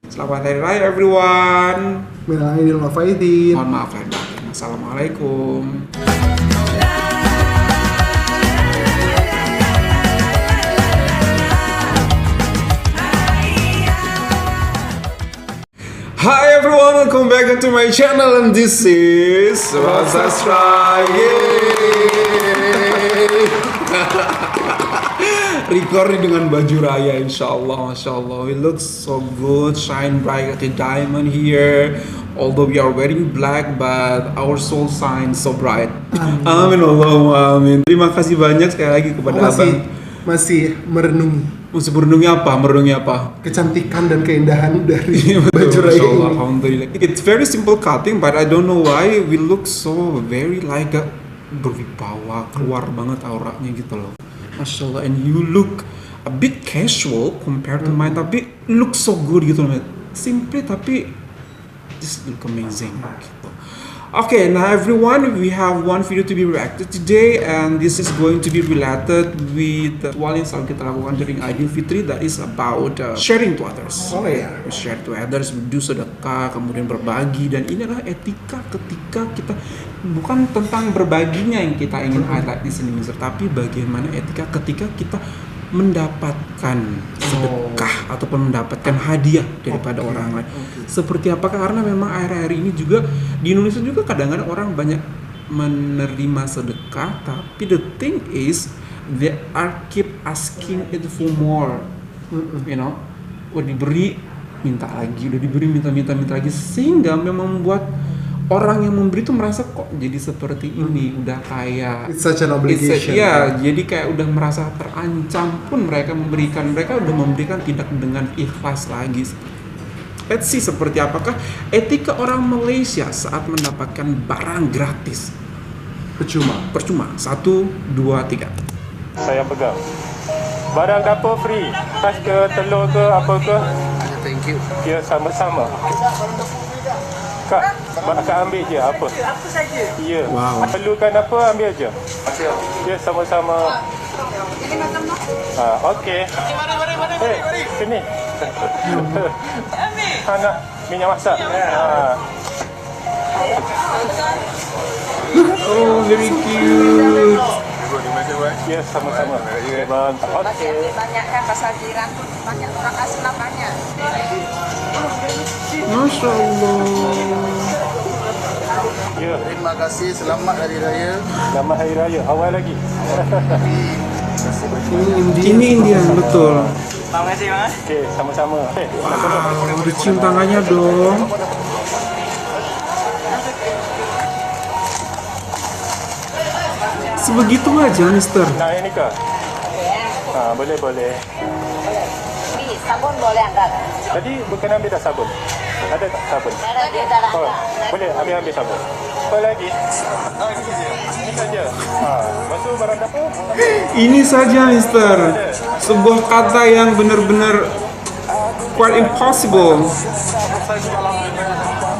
Selamat Hari Raya everyone. Minal aidin wal faizin. Mohon maaf lahir batin. Assalamualaikum. Hi everyone, welcome back into my channel and this is Sastra. Recording dengan baju raya, insyaallah, masya Allah. We look so good, shine bright like a diamond here. Although we are wearing black, but our soul shines so bright. Amin, Allahumma amin. Terima kasih banyak sekali lagi kepada abang. Masih merenungi. Masih merenungi apa? Merenungi apa? Kecantikan dan keindahan dari baju raya ini. Alhamdulillah. It's very simple cutting, but I don't know why we look so very like a berwibawa, keluar banget auranya gitu loh. Masya Allah, and you look a bit casual compared to mine, tapi look so good gitu loh. Simply tapi just look amazing gitu. Okay, now everyone, we have one video to be reacted today, and this is going to be related with ritual yang selalu kita lakukan during Idul Fitri, that is about sharing to others. Oh ya. We share to others, we do sedekah, kemudian berbagi, dan ini adalah etika ketika kita, bukan tentang berbaginya yang kita ingin highlight di sini, tapi bagaimana etika ketika kita mendapatkan sedekah ataupun mendapatkan hadiah daripada orang lain. Seperti apakah, karena memang akhir-akhir ini juga di Indonesia juga kadang-kadang orang banyak menerima sedekah, tapi the thing is they are keep asking it for more. You know, udah diberi minta lagi, udah diberi minta lagi, sehingga memang membuat orang yang memberi itu merasa kok jadi seperti ini, udah kayak It's such an obligation. Jadi kayak udah merasa terancam pun mereka udah memberikan tidak dengan ikhlas lagi. Let's see seperti apakah etika orang Malaysia saat mendapatkan barang gratis. Percuma. 1, 2, 3. Saya pegang. Barang dapur free. Tas ke, telur ke, apa ke? Thank you. Ya, sama-sama. Kak ambil je apa? Apa saja? Ya. Wow. Perlukan apa, ambil je. Ya, sama-sama. Okey. Mari. Sini. Nak minyak masak. Oh, very cute. Ya, sama-sama. Okey. Banyak kan pasal jiran pun banyak orang asli banyak. Masya Allah. Ya. Terima kasih, selamat Hari Raya. Selamat Hari Raya. Awal lagi. Ini Indian, betul. Terima kasih, Mas. Okey, sama-sama. Wow, dicium tangannya dong. Sebegitu aja, Mister. Nak ini ke? Boleh. Ini sabun boleh angkat. Tadi bukan ambil dah sabun. Ada tak sabun? Dia dah Oh, angkat. boleh ambil sabun. Apa lagi? Ini saja. Lepas tu barang dapur? Ini saja, Mister. Sebuah kata yang benar-benar quite impossible.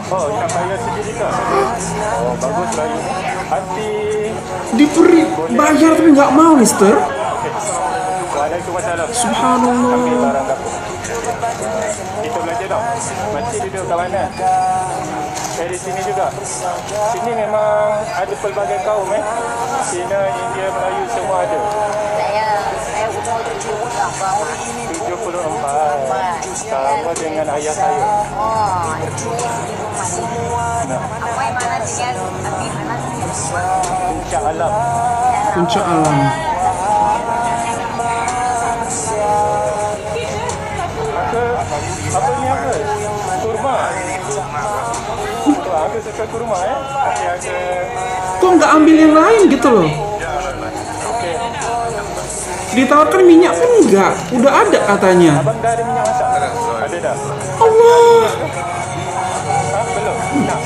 Oh, you nak bayar sendiri ke? Oh, bagus lah you. Hati. Diberi bayar tapi nggak mau, Mister. Waalaikumsalam. Subhanallah. Ambil barang dapur. Kita belajar tau. Masih duduk kat mana? Dari sini juga. Sini memang ada pelbagai kaum Cina, India, Melayu semua ada. Saya umur 74. 74. Sama dengan ayah saya. Oh, itu apa yang mana dia? Tapi mana dia? Puncak alam. Puncak alam. Apa ni apa? Kurma. Aku suka kurma Ada. Kok nggak ambil yang lain gitu loh? Ditawarkan minyak pun enggak. Udah ada katanya. Abang dah ada minyak masak? Ada dah. Allah. Belum? Nak?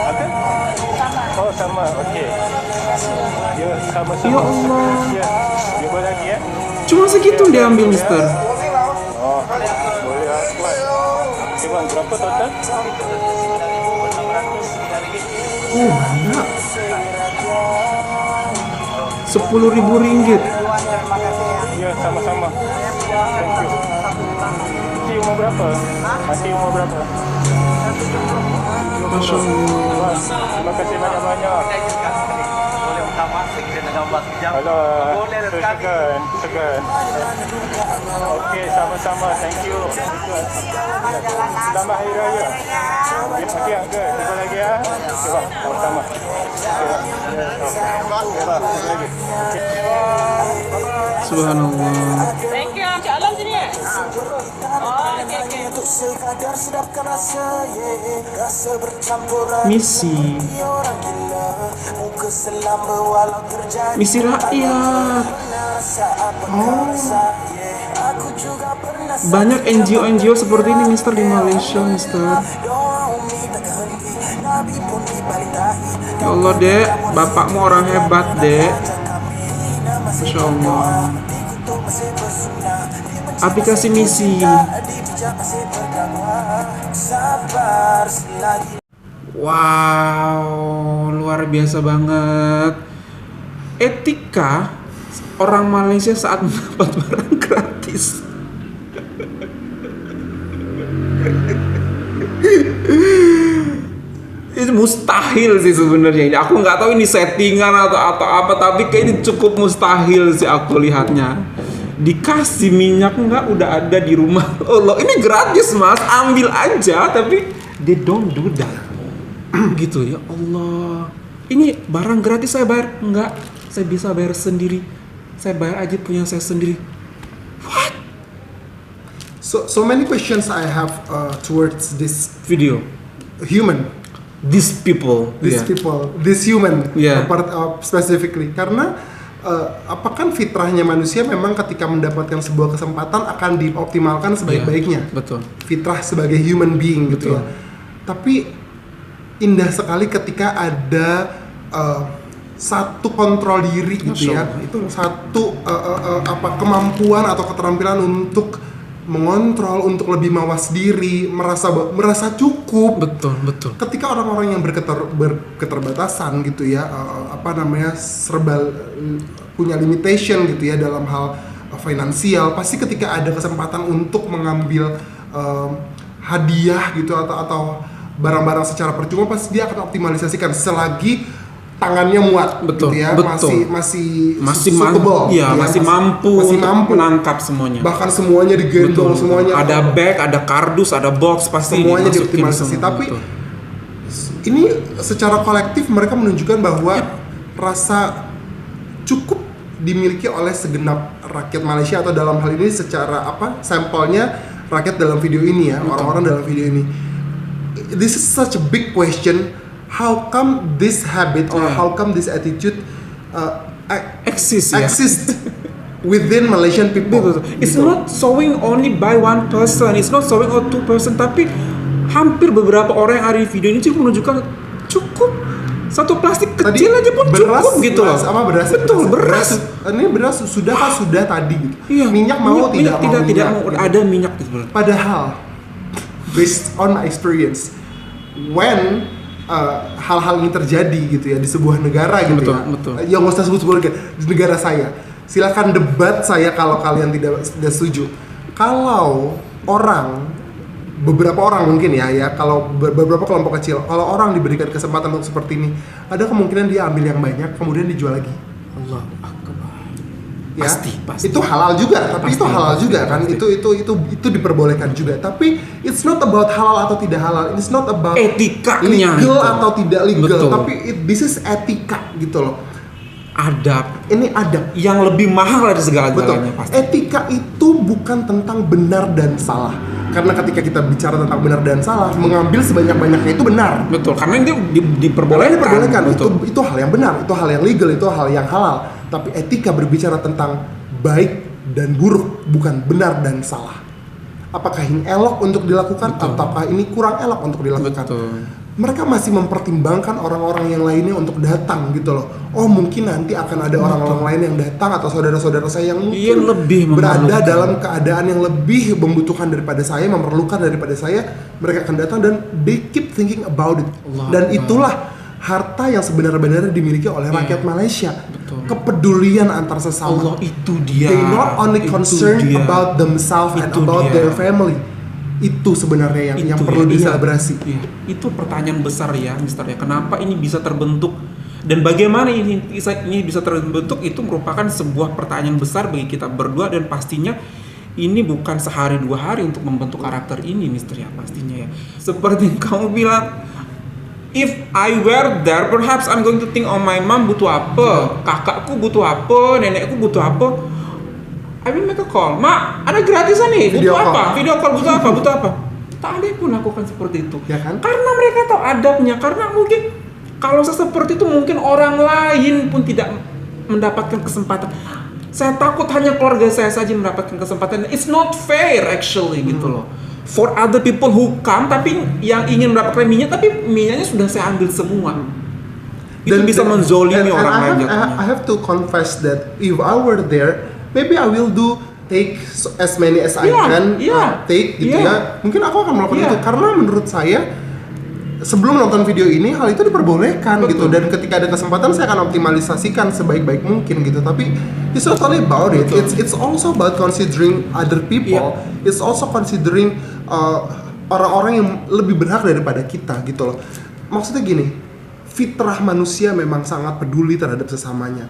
Ada? Oh, sama. Okey. Ya, sama-sama. Ya Allah. Ya. Dia boleh lagi Cuma segitu dia ambil, Mister. Oh, boleh lah. Kuat. Okay, bang, berapa total? Banyak. 10.000 ringgit. Ya, sama-sama. Thank you. Makcik umur berapa? Makcik umur berapa? Masya Allah. Wah, terima kasih banyak-banyak. Boleh utama kita nak gambar sekejap. Alah, Boleh tu sekali. segan. Okey, sama-sama. Thank you. Selamat Hari Raya. Okey, Uncle. Jumpa lagi ya. Okey, bang. Sama-sama. Okey, bang. Lagi. Subhanallah. Thank you. Cik Alam sini eh? Oh, okey. Misi rakyat. Banyak NGO seperti ini Mister di Malaysia Mister. Ya Allah dek, bapakmu orang hebat dek. Masya Allah. Aplikasi misi. Wow, luar biasa banget. Etika orang Malaysia saat mendapat barang gratis. Itu mustahil sih sebenarnya ini. Aku nggak tahu ini settingan atau apa, tapi kayak ini cukup mustahil sih aku lihatnya. Dikasih minyak nggak udah ada di rumah. Allah, ini gratis mas, ambil aja. Tapi they don't do that. Gitu ya Allah. Ini barang gratis saya bayar nggak? Saya bisa bayar sendiri. Saya bayar aja punya saya sendiri. What? So many questions I have towards this Video. human, These people. these Yeah. people, this human, Yeah. specifically. Karena apakah fitrahnya manusia memang ketika mendapatkan sebuah kesempatan akan dioptimalkan sebaik-baiknya. Betul. Fitrah sebagai human being gitu Betul. ya. Tapi indah sekali ketika ada satu kontrol diri gitu ya. Masya Allah. Itu satu kemampuan atau keterampilan untuk mengontrol, untuk lebih mawas diri, merasa cukup. Betul. Ketika orang-orang yang berketerbatasan gitu ya, serba punya limitation gitu ya dalam hal finansial, pasti ketika ada kesempatan untuk mengambil hadiah gitu atau barang-barang secara percuma, pasti dia akan optimalisasikan selagi tangannya muat. Betul, gitu ya. betul. Masih mampu, gitu ya, masih mampu masih untuk mampu menangkap semuanya. Bahkan semuanya digendong, Betul. semuanya Ada bag, ada kardus, ada box, pasti semuanya dimasukin dioptimalisasi. semua. Tapi Betul. ini secara kolektif mereka menunjukkan bahwa rasa cukup dimiliki oleh segenap rakyat Malaysia, atau dalam hal ini secara sampelnya rakyat dalam video ini ya, orang-orang dalam video ini. This is such a big question. How come this habit or how come this attitude Exist ya. exist within Malaysian people? Betul. It's Gitu. not showing only by one person, it's not showing on two person, tapi hampir beberapa orang yang ada di video ini cukup menunjukkan cukup satu plastik kecil aja pun cukup gitu loh. Beras. Betul, beras. Ini beras sudah tadi gitu. Iya. Minyak mau tidak mau tidak minyak, mau gitu. ada minyak gitu. Padahal based on my experience, when hal-hal ini terjadi gitu ya di sebuah negara gitu Betul. ya, nggak usah sebut sebuah negara, di negara saya, silakan debat saya kalau kalian tidak setuju. Kalau beberapa orang mungkin ya kalau beberapa kelompok kecil, kalau orang diberikan kesempatan untuk seperti ini, ada kemungkinan dia ambil yang banyak kemudian dijual lagi. Allah Akbar. Ya, Pasti. itu halal juga, tapi Pasti, itu halal pasti, juga kan, pasti. itu diperbolehkan juga. Tapi it's not about halal atau tidak halal, it's not about Etikanya legal itu. atau tidak legal, Betul. tapi this is etika gitu loh. Adab Ini adab. yang lebih mahal dari Betul. segala-galanya pasti. Etika itu bukan tentang benar dan salah. Karena ketika kita bicara tentang benar dan salah, mengambil sebanyak-banyaknya itu benar. Betul, karena itu diperbolehkan. Diperbolehkan. Betul. Itu hal yang benar, itu hal yang legal, itu hal yang halal. Tapi etika berbicara tentang baik dan buruk, bukan benar dan salah. Apakah ini elok untuk dilakukan, ataukah ini kurang elok untuk dilakukan? Betul. Mereka masih mempertimbangkan orang-orang yang lainnya untuk datang gitu loh. Oh, mungkin nanti akan ada orang-orang lain yang datang, atau saudara-saudara saya yang mungkin lebih berada memerlukan. dalam keadaan yang lebih membutuhkan daripada saya, memerlukan daripada saya. Mereka akan datang dan they keep thinking about it. Allah Dan Allah. itulah harta yang sebenarnya dimiliki oleh rakyat Malaysia. betul. Kepedulian antar sesama. Allah, itu dia. They not only Itu concerned dia. about themselves and Itu about dia. their family. Itu sebenarnya yang Itu perlu ya, diselebrasi. Iya. Itu pertanyaan besar ya, Mister ya. Kenapa ini bisa terbentuk dan bagaimana ini bisa terbentuk, itu merupakan sebuah pertanyaan besar bagi kita berdua, dan pastinya ini bukan sehari 2 hari untuk membentuk karakter ini, Mister ya, pastinya ya. Seperti yang kamu bilang, if I were there, perhaps I'm going to think, oh my mom butuh apa, kakakku butuh apa, nenekku butuh apa. I will make a call, Mak, ada gratisan nih, Video butuh call. apa? Video call butuh apa? Butuh apa? Tak ada yang pun lakukan seperti itu. Ya kan? Karena mereka tahu adabnya, karena mungkin kalau seperti itu mungkin orang lain pun tidak mendapatkan kesempatan. Saya takut hanya keluarga saya saja mendapatkan kesempatan. It's not fair actually gitu loh. For other people who come, tapi yang ingin mendapatkan minyak, tapi minyaknya sudah saya ambil semua. Itu bisa menzolimi orang lain jatuhnya. I have to confess that if I were there, maybe I will take as many as I can take gitu ya. Mungkin aku akan melakukan itu karena menurut saya sebelum nonton video ini hal itu diperbolehkan gitu, dan ketika ada kesempatan saya akan optimalisasikan sebaik-baik mungkin gitu. Tapi it's not only about it, it's also about considering other people. It's also considering orang-orang yang lebih berhak daripada kita gitu loh. Maksudnya gini, fitrah manusia memang sangat peduli terhadap sesamanya.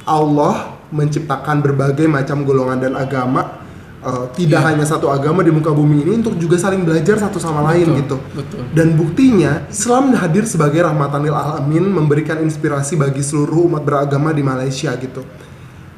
Allah menciptakan berbagai macam golongan dan agama, tidak hanya satu agama di muka bumi ini, untuk juga saling belajar satu sama lain gitu. Dan buktinya Islam hadir sebagai rahmatan lil alamin, memberikan inspirasi bagi seluruh umat beragama di Malaysia gitu.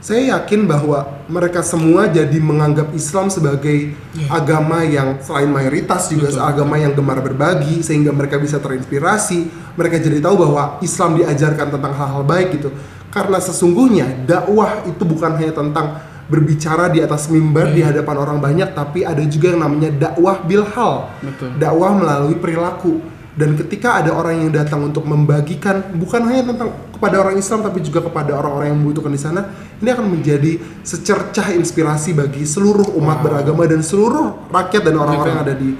Saya yakin bahwa mereka semua jadi menganggap Islam sebagai agama yang selain mayoritas juga agama yang gemar berbagi, sehingga mereka bisa terinspirasi. Mereka jadi tahu bahwa Islam diajarkan tentang hal-hal baik gitu. Karena sesungguhnya dakwah itu bukan hanya tentang berbicara di atas mimbar di hadapan orang banyak, tapi ada juga yang namanya dakwah bilhal, dakwah melalui perilaku. Dan ketika ada orang yang datang untuk membagikan bukan hanya tentang kepada orang Islam, tapi juga kepada orang-orang yang membutuhkan di sana, ini akan menjadi secercah inspirasi bagi seluruh umat beragama dan seluruh rakyat dan orang-orang yang ada di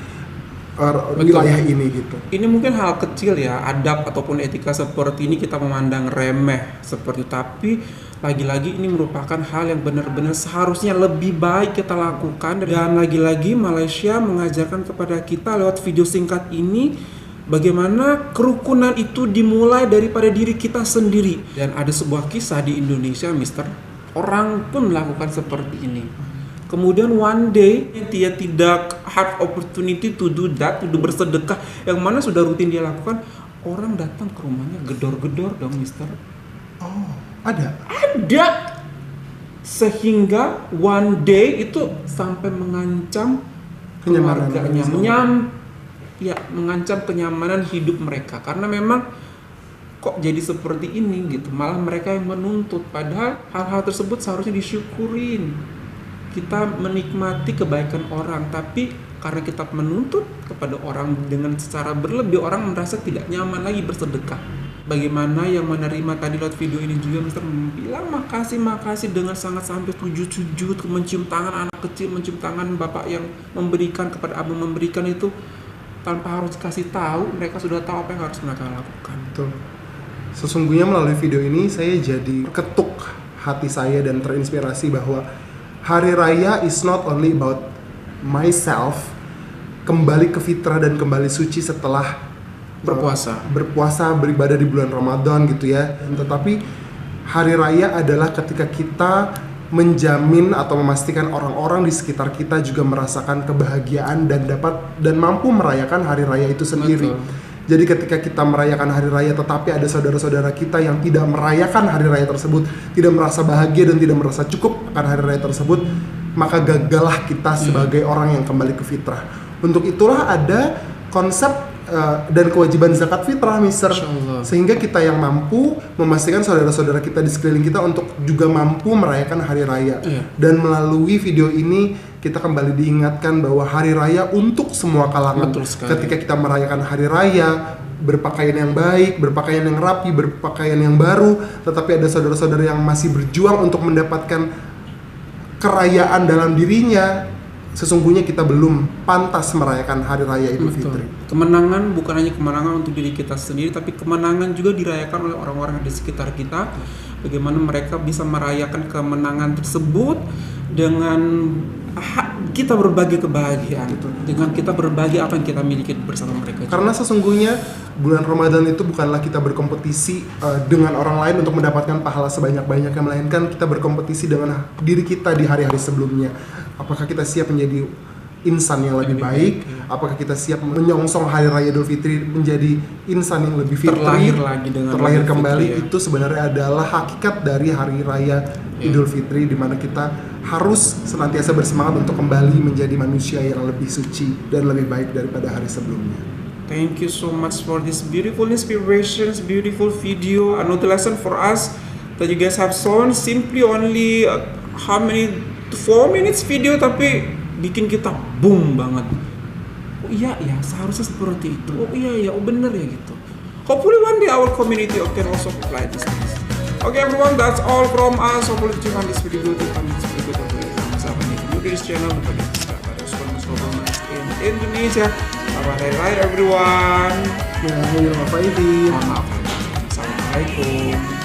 wilayah ini gitu. Ini mungkin hal kecil ya, adab ataupun etika seperti ini kita memandang remeh seperti itu, tapi lagi-lagi ini merupakan hal yang benar-benar seharusnya lebih baik kita lakukan. Dan lagi-lagi Malaysia mengajarkan kepada kita lewat video singkat ini bagaimana kerukunan itu dimulai daripada diri kita sendiri. Dan ada sebuah kisah di Indonesia, Mister, orang pun melakukan seperti ini. Kemudian one day dia tidak have opportunity to do that, to bersedekah, yang mana sudah rutin dia lakukan. Orang datang ke rumahnya gedor-gedor dong, Mister. Oh, ada? Ada. Sehingga one day itu sampai mengancam keluarganya, mengancam kenyamanan hidup mereka. Karena memang kok jadi seperti ini gitu. Malah mereka yang menuntut, padahal hal-hal tersebut seharusnya disyukurin. Kita menikmati kebaikan orang, tapi karena kita menuntut kepada orang dengan secara berlebih, orang merasa tidak nyaman lagi bersedekah. Bagaimana yang menerima tadi lewat video ini juga, Mister bilang makasih dengan sangat sampai sujud, mencium tangan anak kecil, mencium tangan bapak yang memberikan kepada abang memberikan itu tanpa harus kasih tahu, mereka sudah tahu apa yang harus mereka lakukan. Betul. Sesungguhnya melalui video ini saya jadi ketuk hati saya dan terinspirasi bahwa Hari Raya is not only about myself, kembali ke fitrah dan kembali suci setelah berpuasa, beribadah di bulan Ramadan gitu ya. Tetapi Hari Raya adalah ketika kita menjamin atau memastikan orang-orang di sekitar kita juga merasakan kebahagiaan dan mampu merayakan Hari Raya itu sendiri. Betul. Jadi ketika kita merayakan Hari Raya tetapi ada saudara-saudara kita yang tidak merayakan Hari Raya tersebut, tidak merasa bahagia dan tidak merasa cukup akan Hari Raya tersebut, maka gagallah kita sebagai orang yang kembali ke fitrah. Untuk itulah ada konsep dan kewajiban zakat fitrah, Mister. Sehingga kita yang mampu memastikan saudara-saudara kita di sekeliling kita untuk juga mampu merayakan Hari Raya. Dan melalui video ini kita kembali diingatkan bahwa Hari Raya untuk semua kalangan. Ketika kita merayakan Hari Raya, berpakaian yang baik, berpakaian yang rapi, berpakaian yang baru, tetapi ada saudara-saudara yang masih berjuang untuk mendapatkan kerayaan dalam dirinya, sesungguhnya kita belum pantas merayakan Hari Raya Idul Fitri. Kemenangan bukan hanya kemenangan untuk diri kita sendiri, tapi kemenangan juga dirayakan oleh orang-orang di sekitar kita. Bagaimana mereka bisa merayakan kemenangan tersebut dengan kita berbagi kebahagiaan dengan kita berbagi apa yang kita miliki bersama mereka. Karena sesungguhnya bulan Ramadan itu bukanlah kita berkompetisi dengan orang lain untuk mendapatkan pahala sebanyak-banyaknya, melainkan kita berkompetisi dengan diri kita di hari-hari sebelumnya. Apakah kita siap menjadi insan yang lebih baik? Apakah kita siap menyongsong hari raya Idul Fitri menjadi insan yang lebih fitri, terlahir kembali? Fitri, ya. Itu sebenarnya adalah hakikat dari hari raya Idul Fitri, di mana kita harus senantiasa bersemangat untuk kembali menjadi manusia yang lebih suci dan lebih baik daripada hari sebelumnya. Thank you so much for this beautiful inspirations, beautiful video, another lesson for us that you guys have shown. Simply only how many 4 minutes video, tapi bikin kita boom banget. Oh iya ya, seharusnya seperti itu. Oh iya ya, oh bener ya gitu. Hopefully one day our community can also apply this. Okay everyone, that's all from us. Hopefully you find this video good. Kami video good. Sama-sama di this channel untuk pada Muslim in Indonesia. Selamat Hari Raya everyone. Ya, mohon maaf. Assalamualaikum.